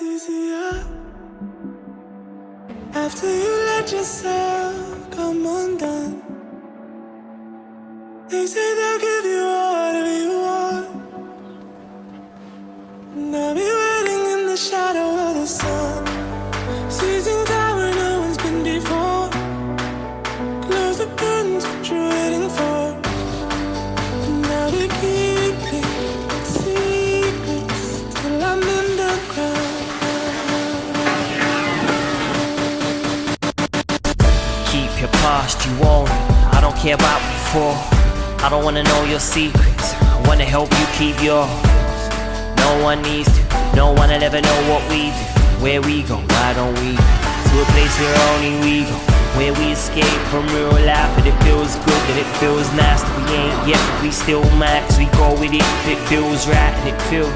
easier after you let yourself come undone. They say they'll give you whatever you want, and I'll be waiting in the shadow of the sun, seizing time where no one's been before. Close the curtains, what you're waiting for, and I'll be keeping secrets till I'm in the ground. Keep your past, you own it. I don't care about before. I don't wanna know your secrets. I wanna help you keep yours. No one needs to. No one will ever know what we do. Where we go, why don't we go to a place where only we go, where we escape from real life, and it feels good, and it feels nice that we ain't yet, but we still mad, 'cause we go with it if it feels right, and it feels